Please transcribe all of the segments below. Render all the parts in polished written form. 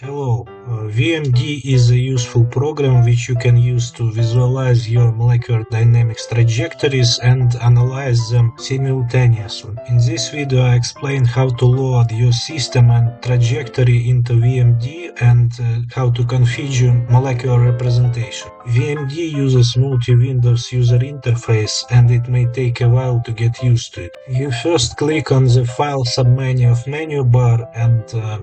Hello, VMD is a useful program which you can use to visualize your molecular dynamics trajectories and analyze them simultaneously. In this video I explain how to load your system and trajectory into VMD and how to configure molecular representation. VMD uses multi-windows user interface and it may take a while to get used to it. You first click on the file submenu of menu bar and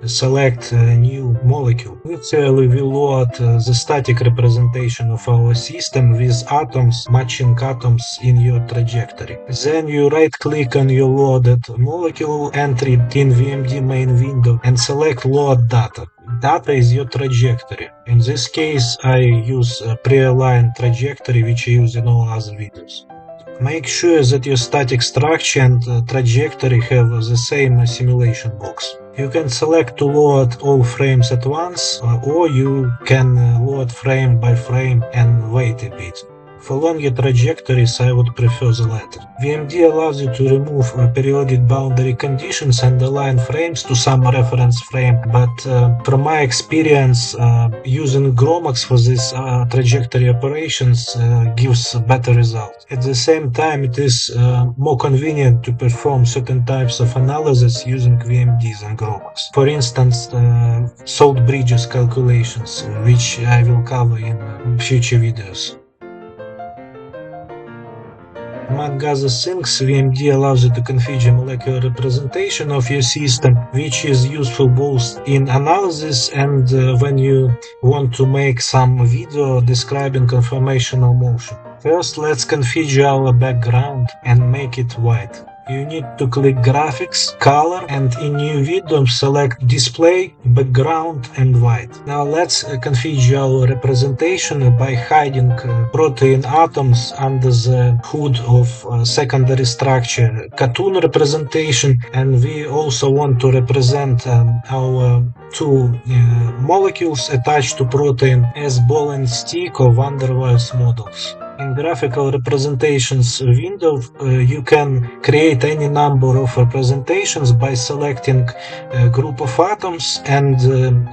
select new molecule. Initially we load the static representation of our system with atoms matching atoms in your trajectory. Then you right click on your loaded molecule entry in VMD main window and select load data. Data is your trajectory. In this case I use a pre-aligned trajectory which I use in all other videos. Make sure that your static structure and trajectory have the same simulation box. You can select to load all frames at once, or you can load frame by frame and wait a bit. For longer trajectories I would prefer the latter. VMD allows you to remove periodic boundary conditions and align frames to some reference frame, but from my experience using GROMACS for these trajectory operations gives better results. At the same time it is more convenient to perform certain types of analysis using VMDs and GROMACS. For instance, salt bridges calculations, which I will cover in future videos. Among other things, VMD allows you to configure molecular representation of your system, which is useful both in analysis and when you want to make some video describing conformational motion. First, let's configure our background and make it white. You need to click Graphics, Color, and in New Window select Display, Background and White. Now let's configure our representation by hiding protein atoms under the hood of secondary structure cartoon representation, and we also want to represent our two molecules attached to protein as ball and stick or van der Waals models. In graphical representations window, you can create any number of representations by selecting a group of atoms and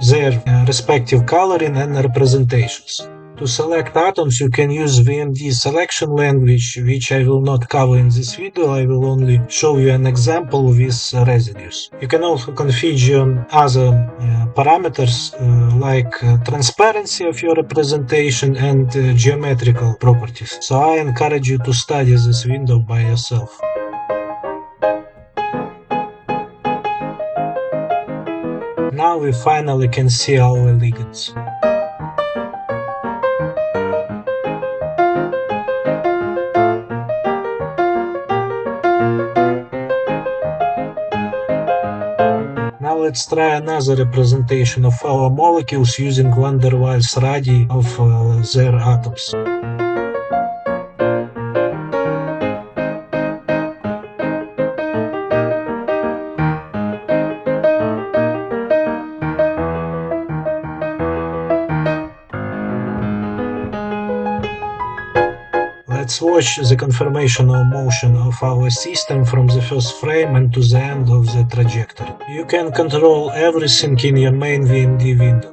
their respective coloring and representations. To select atoms, you can use VMD selection language, which I will not cover in this video. I will only show you an example with residues. You can also configure other parameters like transparency of your representation and geometrical properties. So I encourage you to study this window by yourself. Now we finally can see our ligands. Now let's try another representation of our molecules using van der Waals radii of their atoms. Let's watch the conformational motion of our system from the first frame and to the end of the trajectory. You can control everything in your main VMD window.